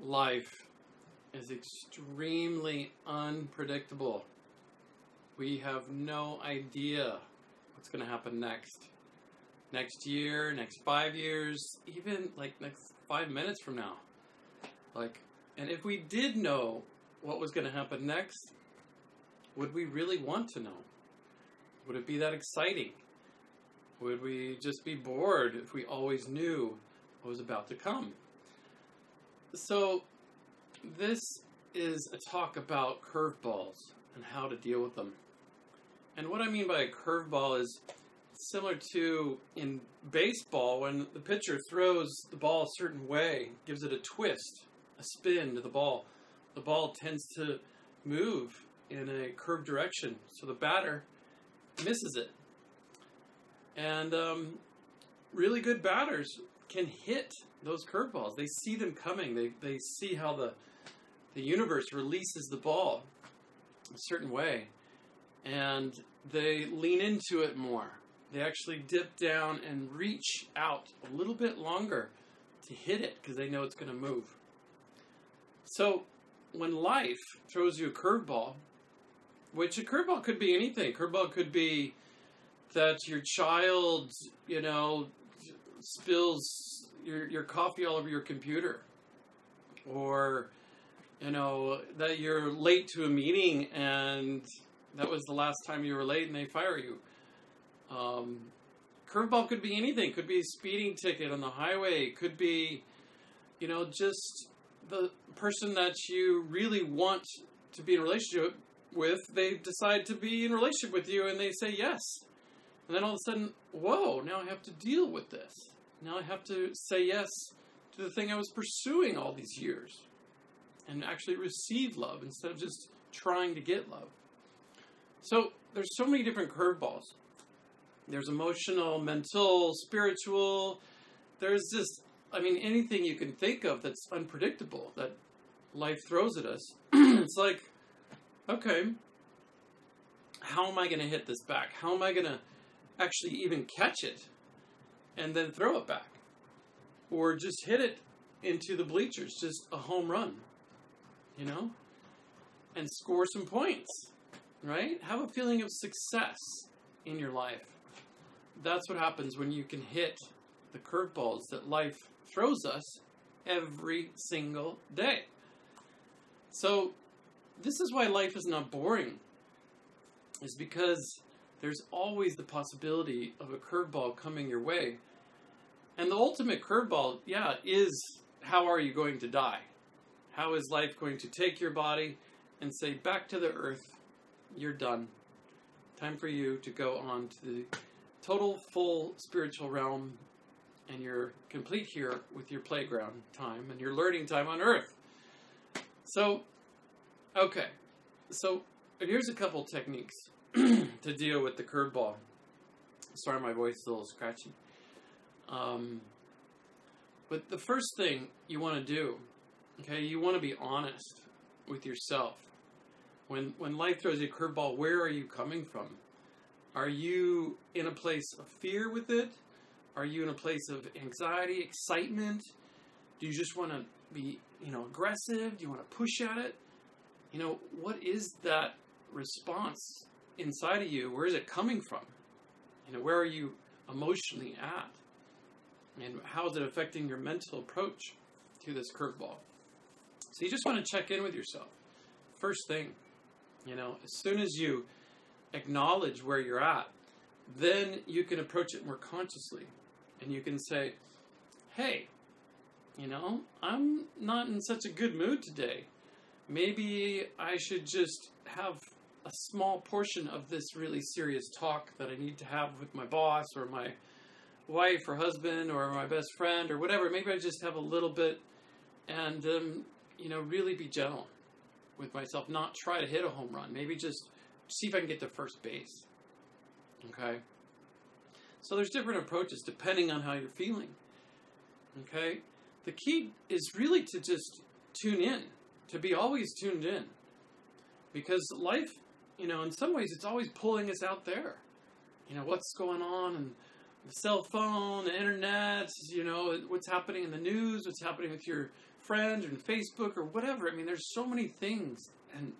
life is extremely unpredictable. We have no idea what's going to happen next. Next year, next 5 years, even like next 5 minutes from now. And if we did know what was going to happen next, would we really want to know? Would it be that exciting? Would we just be bored if we always knew what was about to come? So, this is a talk about curveballs and how to deal with them. And what I mean by a curveball is similar to in baseball, when the pitcher throws the ball a certain way, gives it a twist, a spin to the ball tends to move in a curved direction, so the batter misses it. And really good batters can hit those curveballs. They see them coming. They see how the universe releases the ball a certain way, and they lean into it more. They actually dip down and reach out a little bit longer to hit it because they know it's going to move. So when life throws you a curveball, which a curveball could be anything. Curveball could be that your child, spills your coffee all over your computer. Or, that you're late to a meeting and that was the last time you were late and they fire you. Curveball could be anything. Could be a speeding ticket on the highway. Could be, just the person that you really want to be in a relationship with, they decide to be in a relationship with you and they say yes. And then all of a sudden, whoa, now I have to deal with this. Now I have to say yes to the thing I was pursuing all these years and actually receive love instead of just trying to get love. So there's so many different curveballs. There's emotional, mental, spiritual. There's just, anything you can think of that's unpredictable, that life throws at us. It's like, okay, how am I going to hit this back? How am I going to actually even catch it and then throw it back? Or just hit it into the bleachers, just a home run, and score some points, right? Have a feeling of success in your life. That's what happens when you can hit the curveballs that life throws us every single day. So this is why life is not boring, is because there's always the possibility of a curveball coming your way. And the ultimate curveball, is how are you going to die? How is life going to take your body and say, back to the earth, you're done. Time for you to go on to the total, full spiritual realm, and you're complete here with your playground time and your learning time on earth. So, okay. So, here's a couple techniques to deal with the curveball. Sorry, my voice is a little scratchy. But the first thing you want to do, you want to be honest with yourself. When life throws you a curveball, where are you coming from? Are you in a place of fear with it? Are you in a place of anxiety, excitement? Do you just want to be, aggressive? Do you want to push at it? What is that response inside of you? Where is it coming from? Where are you emotionally at? And how is it affecting your mental approach to this curveball? So you just want to check in with yourself. First thing, as soon as you acknowledge where you're at, then you can approach it more consciously. And you can say, hey, I'm not in such a good mood today. Maybe I should just have a small portion of this really serious talk that I need to have with my boss or my wife or husband or my best friend or whatever. Maybe I just have a little bit and, really be gentle with myself. Not try to hit a home run. Maybe just see if I can get to first base. Okay? So there's different approaches depending on how you're feeling. Okay? The key is really to just tune in, to be always tuned in. Because life, in some ways it's always pulling us out there. What's going on and the cell phone, the internet, what's happening in the news, what's happening with your friends and Facebook or whatever. I mean, there's so many things, and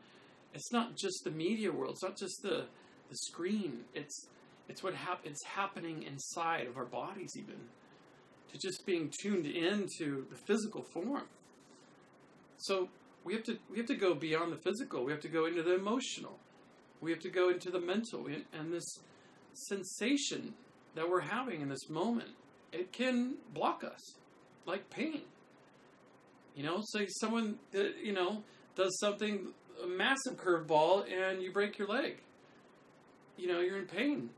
it's not just the media world. It's not just the screen. It's it's happening inside of our bodies, even to just being tuned into the physical form. So we have to go beyond the physical. We have to go into the emotional. We have to go into the mental, and this sensation that we're having in this moment, it can block us, like pain. Say someone does something, a massive curveball, and you break your leg. You're in pain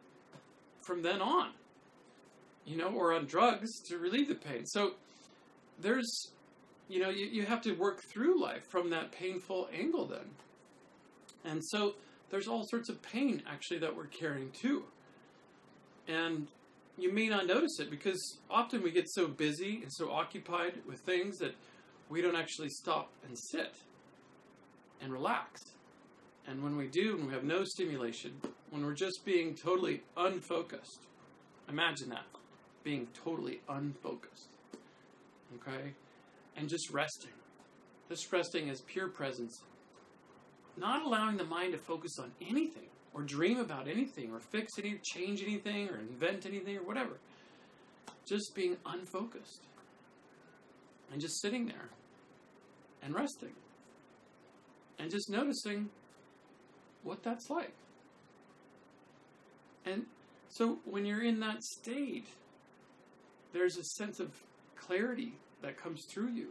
from then on. Or on drugs to relieve the pain. So there's, you have to work through life from that painful angle then. And so there's all sorts of pain actually that we're carrying too. And you may not notice it because often we get so busy and so occupied with things that we don't actually stop and sit and relax. And when we do, when we have no stimulation, when we're just being totally unfocused, imagine that, being totally unfocused, okay? And just resting as pure presence, not allowing the mind to focus on anything, or dream about anything, or fix anything, change anything, or invent anything, or whatever. Just being unfocused. And just sitting there. And resting. And just noticing what that's like. And so when you're in that state, there's a sense of clarity that comes through you.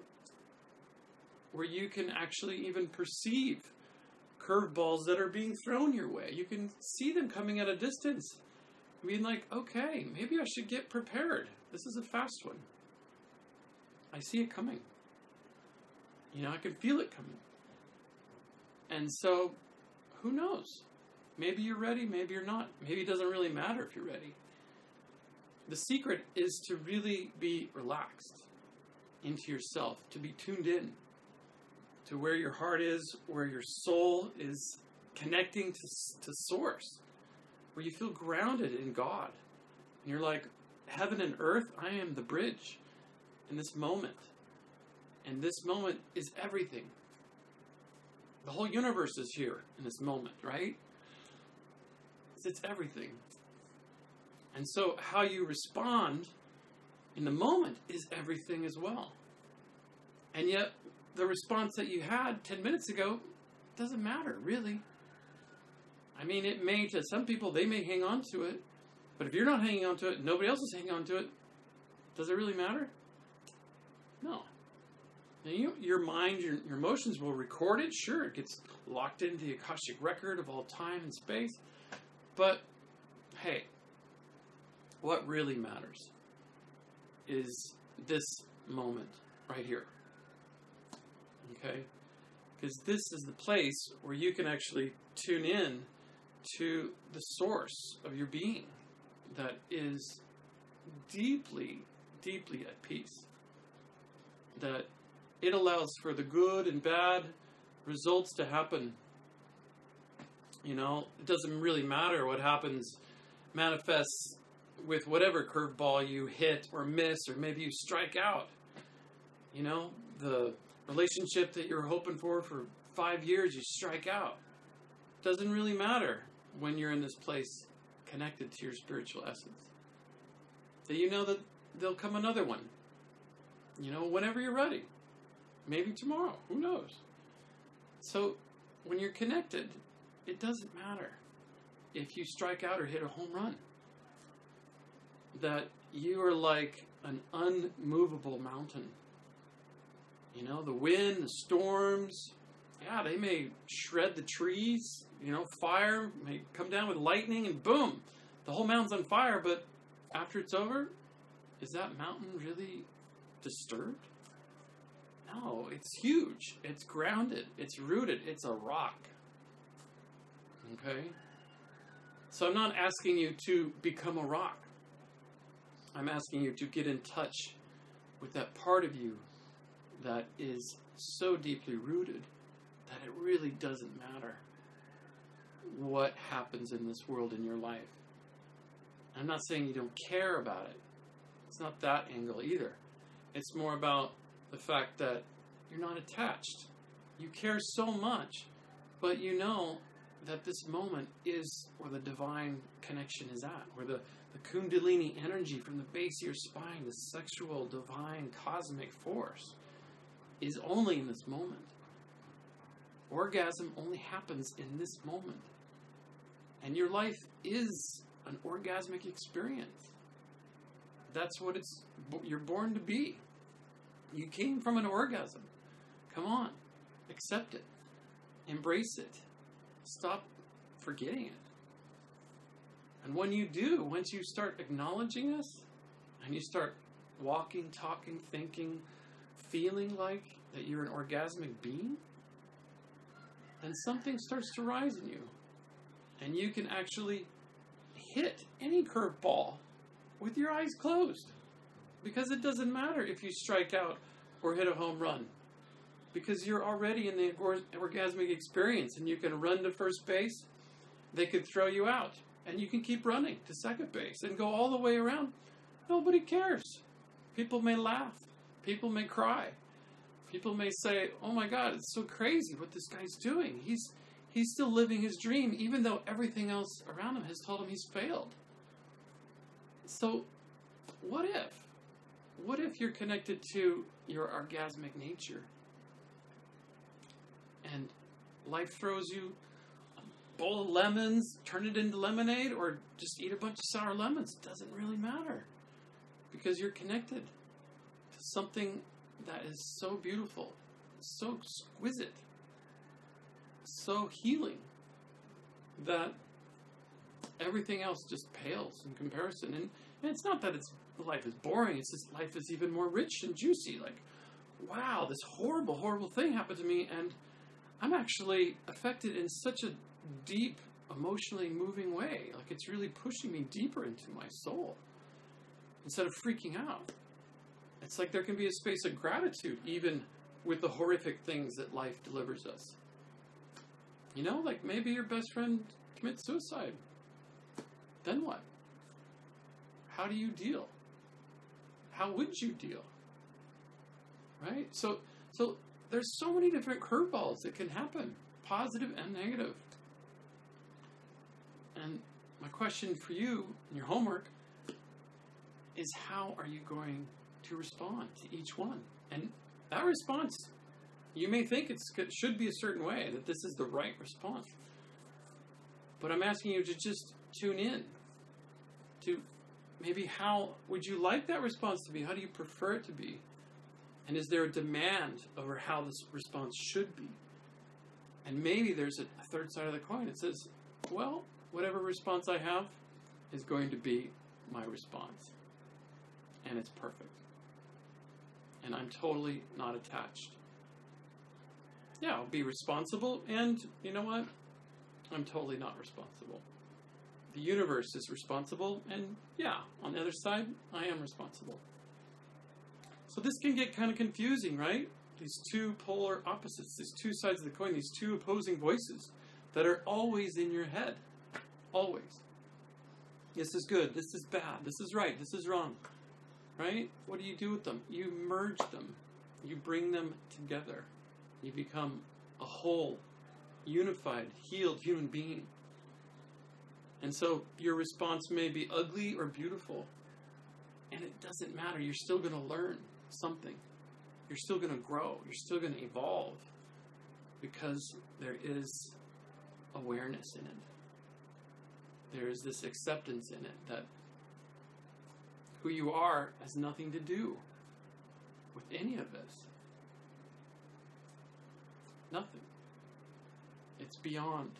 Where you can actually even perceive curveballs that are being thrown your way. You can see them coming at a distance. Being like, okay, maybe I should get prepared. This is a fast one. I see it coming. I can feel it coming. And so, who knows? Maybe you're ready, maybe you're not. Maybe it doesn't really matter if you're ready. The secret is to really be relaxed into yourself, to be tuned in to where your heart is, where your soul is connecting to source, where you feel grounded in God. And you're like, heaven and earth, I am the bridge in this moment. And this moment is everything. The whole universe is here in this moment, right? It's everything. And so how you respond in the moment is everything as well. And yet, the response that you had 10 minutes ago doesn't matter, really. I mean, it may, to some people, they may hang on to it. But if you're not hanging on to it, nobody else is hanging on to it, does it really matter? No. Now your mind, your emotions will record it. Sure, it gets locked into the Akashic record of all time and space. But, hey, what really matters is this moment right here. Okay? Because this is the place where you can actually tune in to the source of your being that is deeply, deeply at peace. That it allows for the good and bad results to happen. It doesn't really matter what happens, manifests with whatever curveball you hit or miss, or maybe you strike out. The relationship that you're hoping for 5 years, you strike out. Doesn't really matter when you're in this place connected to your spiritual essence. That there'll come another one. Whenever you're ready. Maybe tomorrow. Who knows? So, when you're connected, it doesn't matter if you strike out or hit a home run. That you are like an unmovable mountain. The wind, the storms, they may shred the trees. Fire may come down with lightning and boom, the whole mountain's on fire. But after it's over, is that mountain really disturbed? No, it's huge. It's grounded. It's rooted. It's a rock. Okay? So I'm not asking you to become a rock. I'm asking you to get in touch with that part of you that is so deeply rooted that it really doesn't matter what happens in this world in your life. I'm not saying you don't care about it. It's not that angle either. It's more about the fact that you're not attached. You care so much, but you know that this moment is where the divine connection is at, where the Kundalini energy from the base of your spine, the sexual, divine, cosmic force, is only in this moment. Orgasm only happens in this moment. And your life is an orgasmic experience. That's what you're born to be. You came from an orgasm. Come on. Accept it. Embrace it. Stop forgetting it. And when you do, once you start acknowledging this, and you start walking, talking, thinking, feeling like that you're an orgasmic being, then something starts to rise in you. And you can actually hit any curveball with your eyes closed. Because it doesn't matter if you strike out or hit a home run. Because you're already in the orgasmic experience, and you can run to first base. They could throw you out, and you can keep running to second base and go all the way around. Nobody cares. People may laugh. People may cry. People may say, oh my God, it's so crazy what this guy's doing. He's still living his dream, even though everything else around him has told him he's failed. So, what if? What if you're connected to your orgasmic nature? And life throws you a bowl of lemons, turn it into lemonade, or just eat a bunch of sour lemons. It doesn't really matter. Because you're connected to something that is so beautiful, so exquisite, so healing, that everything else just pales in comparison. And it's not that life is boring, it's just life is even more rich and juicy. Like, wow, this horrible, horrible thing happened to me, and I'm actually affected in such a deep, emotionally moving way. Like, it's really pushing me deeper into my soul. Instead of freaking out. It's like there can be a space of gratitude, even with the horrific things that life delivers us. You know, like maybe your best friend commits suicide. Then what? How do you deal? How would you deal? Right? So there's so many different curveballs that can happen, positive and negative. And my question for you, in your homework, is how are you going to respond to each one? And that response, you may think it should be a certain way, that this is the right response. But I'm asking you to just tune in to maybe how would you like that response to be? How do you prefer it to be? And is there a demand over how this response should be? And maybe there's a third side of the coin. It says, well, whatever response I have is going to be my response. And it's perfect. And I'm totally not attached. Yeah, I'll be responsible, and you know what? I'm totally not responsible. The universe is responsible, and yeah, on the other side, I am responsible. So this can get kind of confusing, right? These two polar opposites, these two sides of the coin, these two opposing voices that are always in your head. Always. This is good, this is bad, this is right, this is wrong. Right? What do you do with them? You merge them. You bring them together. You become a whole, unified, healed human being. And so your response may be ugly or beautiful. And it doesn't matter. You're still going to learn something. You're still going to grow. You're still going to evolve. Because there is awareness in it. There is this acceptance in it that who you are has nothing to do with any of this. Nothing. It's beyond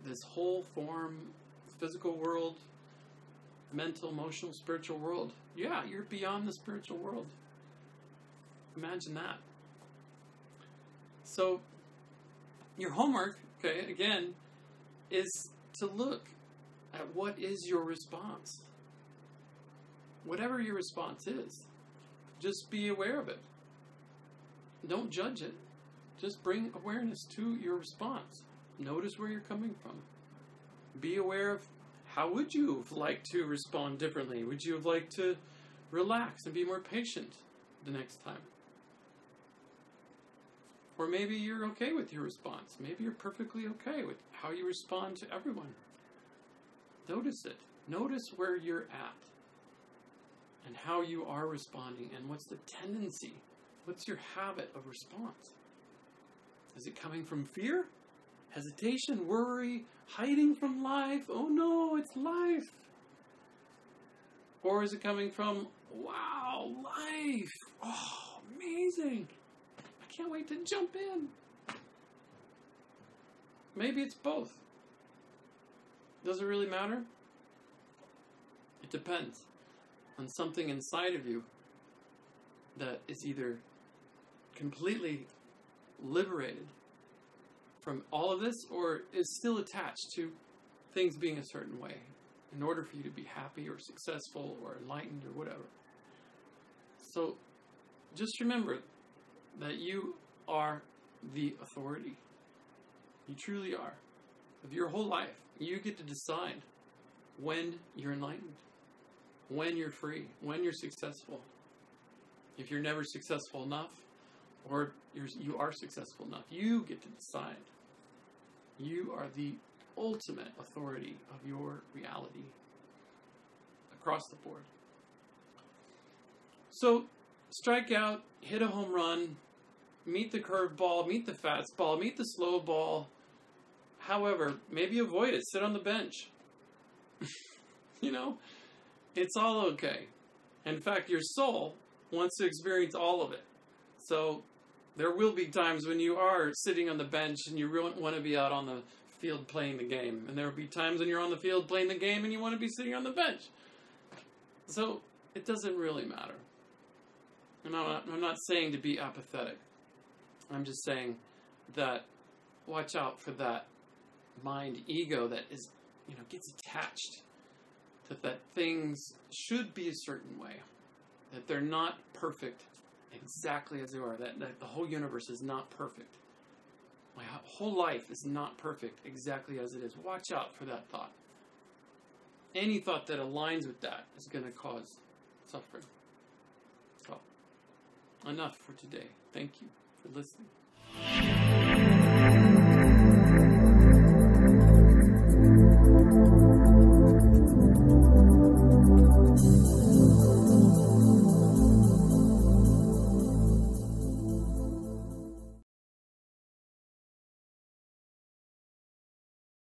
this whole form, physical world, mental, emotional, spiritual world. Yeah, you're beyond the spiritual world. Imagine that. So, your homework, okay, again, is to look at what is your response. Whatever your response is, just be aware of it. Don't judge it. Just bring awareness to your response. Notice where you're coming from. Be aware of How would you have liked to respond differently? Would you have liked to relax and be more patient the next time? Or maybe you're okay with your response. Maybe you're perfectly okay with how you respond to everyone. Notice it. Notice where you're at and how you are responding and what's the tendency. What's your habit of response? Is it coming from fear, hesitation, worry, hiding from life? Oh no, it's life. Or is it coming from, wow, life. Oh, amazing. I can't wait to jump in. Maybe it's both. Does it really matter? It depends on something inside of you that is either completely liberated from all of this or is still attached to things being a certain way in order for you to be happy or successful or enlightened or whatever. So just remember that you are the authority. You truly are. Of your whole life, you get to decide when you're enlightened, when you're free, when you're successful. If you're never successful enough, or you are successful enough, you get to decide. You are the ultimate authority of your reality across the board. So, strike out, hit a home run, meet the curveball, meet the fastball, meet the slow ball. However, maybe avoid it. Sit on the bench. You know, it's all okay. In fact, your soul wants to experience all of it. So there will be times when you are sitting on the bench and you really want to be out on the field playing the game. And there will be times when you're on the field playing the game and you want to be sitting on the bench. So it doesn't really matter. And I'm not saying to be apathetic. I'm just saying that watch out for that mind ego that is, gets attached to that things should be a certain way, that they're not perfect exactly as they are, that the whole universe is not perfect. My whole life is not perfect exactly as it is. Watch out for that thought. Any thought that aligns with that is going to cause suffering. So, enough for today. Thank you for listening.